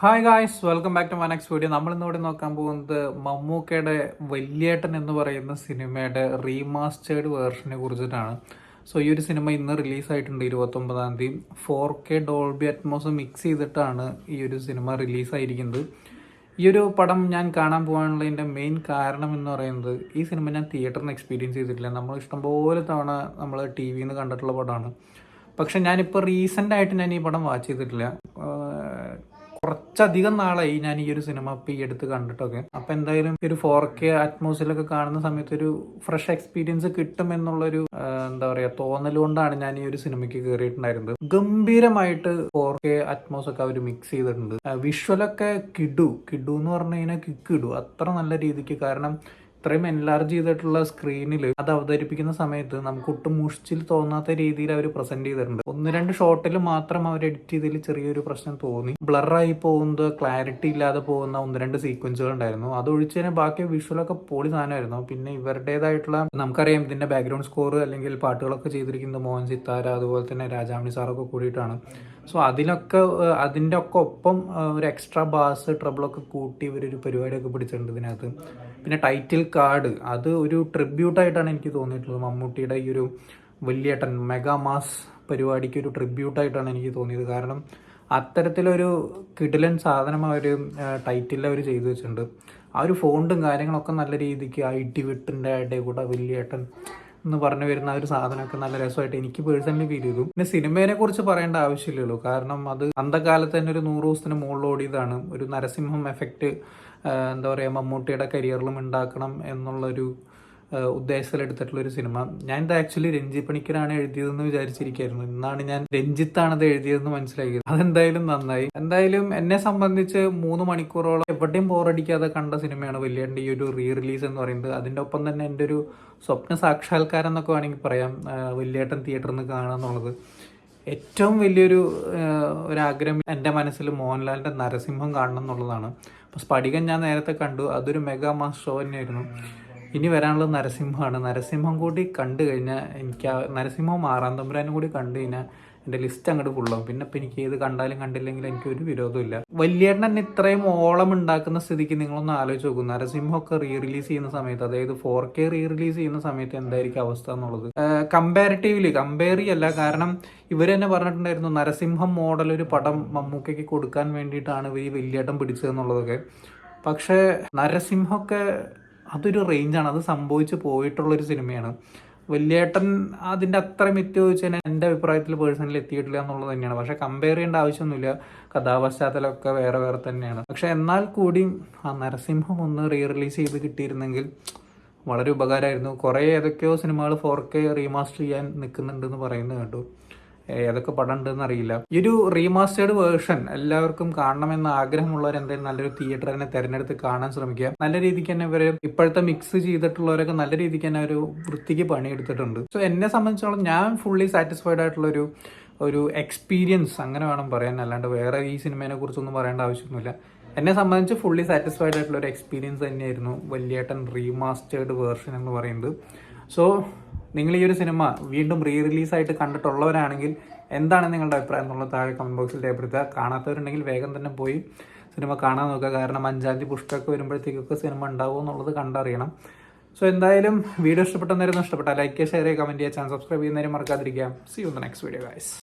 Hi guys, welcome back to my next video. നമ്മൾ ഇന്നിവിടെ നോക്കാൻ പോകുന്നത് മമ്മൂക്കയുടെ വല്യേട്ടൻ എന്ന് പറയുന്ന സിനിമയുടെ റീമാസ്റ്റേർഡ് വേർഷനെ കുറിച്ചിട്ടാണ്. സോ ഈ ഒരു സിനിമ ഇന്ന് റിലീസായിട്ടുണ്ട് 29-ാം തീയതി. 4K ഡോൾബി അറ്റ്മോസ് മിക്സ് ചെയ്തിട്ടാണ് ഈ ഒരു സിനിമ റിലീസായിരിക്കുന്നത്. ഈ ഒരു പടം ഞാൻ കാണാൻ പോകാനുള്ളതിൻ്റെ മെയിൻ കാരണം എന്ന് പറയുന്നത്, ഈ സിനിമ ഞാൻ തിയേറ്ററിൽ എക്സ്പീരിയൻസ് ചെയ്തിട്ടില്ല. നമ്മൾ ഇഷ്ടംപോലെ തവണ നമ്മൾ TV നിന്ന് കണ്ടിട്ടുള്ള പടമാണ്. പക്ഷെ ഞാനിപ്പോൾ റീസെൻ്റായിട്ട് ഞാൻ ഈ പടം വാച്ച് ചെയ്തിട്ടില്ല. കുറച്ചധികം നാളായി ഞാൻ ഈ ഒരു സിനിമ ഇപ്പം ഈ അടുത്ത് കണ്ടിട്ടൊക്കെ. അപ്പം എന്തായാലും ഒരു 4K അറ്റ്മോസിലൊക്കെ കാണുന്ന സമയത്ത് ഒരു ഫ്രഷ് എക്സ്പീരിയൻസ് കിട്ടും എന്നുള്ളൊരു എന്താ പറയുക തോന്നലുകൊണ്ടാണ് ഞാൻ ഈ ഒരു സിനിമയ്ക്ക് കയറിയിട്ടുണ്ടായിരുന്നത്. ഗംഭീരമായിട്ട് 4K അറ്റ്മോസ് ഒക്കെ അവർ മിക്സ് ചെയ്തിട്ടുണ്ട്. വിഷ്വലൊക്കെ കിടു എന്ന് പറഞ്ഞു കഴിഞ്ഞാൽ കിക്കിടു അത്ര നല്ല രീതിക്ക്. കാരണം ഇത്രയും എൻലാർജ് ചെയ്തിട്ടുള്ള സ്ക്രീനിൽ അത് അവതരിപ്പിക്കുന്ന സമയത്ത് നമുക്ക് ഒട്ടും മുഷിച്ചിൽ തോന്നാത്ത രീതിയിൽ അവർ പ്രസന്റ് ചെയ്തിട്ടുണ്ട്. 1-2 ഷോട്ടിൽ മാത്രം അവർ എഡിറ്റ് ചെയ്തതിൽ ചെറിയൊരു പ്രശ്നം തോന്നി. ബ്ലറായി പോകുന്നത്, ക്ലാരിറ്റി ഇല്ലാതെ പോകുന്ന 1-2 സീക്വൻസുകൾ ഉണ്ടായിരുന്നു. അതൊഴിച്ച് തന്നെ ബാക്കി വിഷ്വലൊക്കെ പൊളി സാധനമായിരുന്നു. പിന്നെ ഇവരുടേതായിട്ടുള്ള, നമുക്കറിയാം ഇതിന്റെ ബാക്ക്ഗ്രൗണ്ട് സ്കോർ അല്ലെങ്കിൽ പാട്ടുകളൊക്കെ ചെയ്തിരിക്കുന്നത് മോഹൻ സിത്താര, അതുപോലെ തന്നെ രാജാമണി സാറൊക്കെ കൂടിയിട്ടാണ്. സോ അതിൻ്റെ ഒക്കെ ഒപ്പം ഒരു എക്സ്ട്രാ ബാസ് ട്രബിളൊക്കെ കൂട്ടി ഇവരൊരു പരിപാടിയൊക്കെ പിടിച്ചിട്ടുണ്ട് ഇതിനകത്ത്. പിന്നെ ടൈറ്റിൽ കാർഡ് അത് ഒരു ട്രിബ്യൂട്ടായിട്ടാണ് എനിക്ക് തോന്നിയിട്ടുള്ളത്. മമ്മൂട്ടിയുടെ ഈ ഒരു വല്യേട്ടൻ മെഗാ മാസ് പരിപാടിക്ക് ഒരു ട്രിബ്യൂട്ടായിട്ടാണ് എനിക്ക് തോന്നിയത്. കാരണം അത്തരത്തിലൊരു കിടിലൻ സാധനം അവർ ടൈറ്റിൽ അവർ ചെയ്തു വെച്ചിട്ടുണ്ട്. ആ ഒരു ഫോണ്ടും കാര്യങ്ങളൊക്കെ നല്ല രീതിക്ക് വിട്ടിൻ്റെ ഇടയിൽ കൂടെ വല്യേട്ടൻ എന്ന് പറഞ്ഞു വരുന്ന ഒരു സാധനമൊക്കെ നല്ല രസമായിട്ട് എനിക്ക് പേഴ്സണലി ഫീൽ ചെയ്തു. പിന്നെ സിനിമയെ കുറിച്ച് പറയേണ്ട ആവശ്യമില്ലല്ലോ, കാരണം അത് അന്തകാലത്ത് തന്നെ ഒരു 100 ദിവസത്തിന് മുകളിൽ ഓടിയതാണ്. ഒരു നരസിംഹം എഫക്റ്റ് എന്താ പറയുക മമ്മൂട്ടിയുടെ കരിയറിലും ഉണ്ടാക്കണം എന്നുള്ളൊരു ഉദ്ദേശത്തിലെടുത്തിട്ടുള്ളൊരു സിനിമ. ഞാൻ ഇത് ആക്ച്വലി രഞ്ജി പണിക്കരാണ് എഴുതിയതെന്ന് വിചാരിച്ചിരിക്കുകയായിരുന്നു. ഇന്നാണ് ഞാൻ രഞ്ജിത്താണത് എഴുതിയതെന്ന് മനസ്സിലാക്കിയത്. അതെന്തായാലും നന്നായി. എന്തായാലും എന്നെ സംബന്ധിച്ച് 3 മണിക്കൂറോളം എവിടെയും ബോറടിക്കാതെ കണ്ട സിനിമയാണ് വല്യേട്ടൻ്റെ ഈ ഒരു റിലീസ് എന്ന് പറയുന്നത്. അതിൻ്റെ ഒപ്പം തന്നെ എൻ്റെ ഒരു സ്വപ്ന സാക്ഷാത്കാരം എന്നൊക്കെ വേണമെങ്കിൽ പറയാം വല്യേട്ടൻ തിയേറ്ററിൽ നിന്ന് കാണുക എന്നുള്ളത്. ഏറ്റവും വലിയൊരു ഒരാഗ്രഹം എൻ്റെ മനസ്സിൽ മോഹൻലാലിൻ്റെ നരസിംഹം കാണണം എന്നുള്ളതാണ്. അപ്പോൾ സ്ഫടികം ഞാൻ നേരത്തെ കണ്ടു, അതൊരു മെഗാ മാസ് ഷോ തന്നെയായിരുന്നു. ഇനി വരാനുള്ളത് നരസിംഹമാണ്. നരസിംഹം കൂടി കണ്ടു കഴിഞ്ഞാൽ എനിക്ക് നരസിംഹം മാറാൻ തമ്പുരാനും കൂടി കണ്ടു കഴിഞ്ഞാൽ എൻ്റെ ലിസ്റ്റ് അങ്ങോട്ട് ഫുള്ളാവും. പിന്നെ ഇപ്പം എനിക്ക് ഏത് കണ്ടാലും കണ്ടില്ലെങ്കിൽ എനിക്കൊരു വിരോധമില്ല. വല്യേട്ടൻ തന്നെ ഇത്രയും ഓളം ഉണ്ടാക്കുന്ന സ്ഥിതിക്ക് നിങ്ങളൊന്ന് ആലോചിച്ച് നോക്കും, നരസിംഹമൊക്കെ റിലീസ് ചെയ്യുന്ന സമയത്ത്, അതായത് 4K റിലീസ് ചെയ്യുന്ന സമയത്ത് എന്തായിരിക്കും അവസ്ഥ എന്നുള്ളത്. കമ്പയർ ചെയ്യല്ല, കാരണം ഇവർ തന്നെ പറഞ്ഞിട്ടുണ്ടായിരുന്നു നരസിംഹം മോഡൽ ഒരു പടം മമ്മൂക്കയ്ക്ക് കൊടുക്കാൻ വേണ്ടിയിട്ടാണ് ഇവർ ഈ വല്യേട്ടൻ പിടിച്ചതെന്നുള്ളതൊക്കെ. പക്ഷേ നരസിംഹമൊക്കെ അതൊരു റേഞ്ചാണ്, അത് സംഭവിച്ചു പോയിട്ടുള്ളൊരു സിനിമയാണ്. വല്യേട്ടൻ അതിൻ്റെ അത്ര മിറ്റ് ചോദിച്ചു കഴിഞ്ഞാൽ എൻ്റെ അഭിപ്രായത്തിൽ പേഴ്സണലി എത്തിയിട്ടില്ല എന്നുള്ളത് തന്നെയാണ്. പക്ഷെ കമ്പയർ ചെയ്യേണ്ട ആവശ്യമൊന്നുമില്ല, കഥാപശ്ചാത്തലമൊക്കെ വേറെ തന്നെയാണ്. പക്ഷെ എന്നാൽ കൂടി ആ നരസിംഹം ഒന്ന് റിലീസ് ചെയ്ത് കിട്ടിയിരുന്നെങ്കിൽ വളരെ ഉപകാരമായിരുന്നു. കുറേ ഏതൊക്കെയോ സിനിമകൾ 4K റീമാസ്റ്റർ ചെയ്യാൻ നിൽക്കുന്നുണ്ടെന്ന് പറയുന്നത് കേട്ടു. ഏതൊക്കെ പടം ഉണ്ടെന്ന് അറിയില്ല. ഈ ഒരു റീമാസ്റ്റേർഡ് വേർഷൻ എല്ലാവർക്കും കാണണമെന്ന് ആഗ്രഹമുള്ളവർ എന്തായാലും നല്ലൊരു തിയേറ്റർ തന്നെ തിരഞ്ഞെടുത്ത് കാണാൻ ശ്രമിക്കുക. നല്ല രീതിക്ക് തന്നെ ഇവർ ഇപ്പോഴത്തെ മിക്സ് ചെയ്തിട്ടുള്ളവരൊക്കെ നല്ല രീതിക്ക് തന്നെ ഒരു വൃത്തിക്ക് പണിയെടുത്തിട്ടുണ്ട്. സോ എന്നെ സംബന്ധിച്ചോളം ഞാൻ ഫുള്ളി സാറ്റിസ്ഫൈഡ് ആയിട്ടുള്ള ഒരു എക്സ്പീരിയൻസ് അങ്ങനെ വേണം പറയാൻ, അല്ലാണ്ട് വേറെ ഈ സിനിമയെ കുറിച്ചൊന്നും പറയേണ്ട ആവശ്യമൊന്നുമില്ല. എന്നെ സംബന്ധിച്ച് ഫുള്ളി സാറ്റിസ്ഫൈഡ് ആയിട്ടുള്ള ഒരു എക്സ്പീരിയൻസ് തന്നെയായിരുന്നു വല്യേട്ടൻ റീമാസ്റ്റേർഡ് വേർഷൻ എന്ന് പറയുന്നത്. സോ നിങ്ങൾ ഈ ഒരു സിനിമ വീണ്ടും റിലീസായിട്ട് കണ്ടിട്ടുള്ളവരാണെങ്കിൽ എന്താണ് നിങ്ങളുടെ അഭിപ്രായം എന്നുള്ളത് താഴെ കമൻറ്റ് ബോക്സിൽ രേഖപ്പെടുത്തുക. കാണാത്തവരുണ്ടെങ്കിൽ വേഗം തന്നെ പോയി സിനിമ കാണാൻ നോക്കുക. കാരണം 5-ാം തീയതി പുഷ്പമൊക്കെ വരുമ്പോഴത്തേക്കൊക്കെ സിനിമ ഉണ്ടാവും എന്നുള്ളത് കണ്ടറിയണം. സോ എന്തായാലും വീഡിയോ ഇഷ്ടപ്പെട്ടെന്നായിരുന്നു. ഇഷ്ടപ്പെട്ടാൽ ലൈക്ക് ചെയ്യുക, ഷെയർ ചെയ്യുക, കമൻറ്റ് ചെയ്യുക, ചാനൽ സബ്സ്ക്രൈബ് ചെയ്യുന്നതിന് മറക്കാതിരിക്കുക. See you in the next video guys.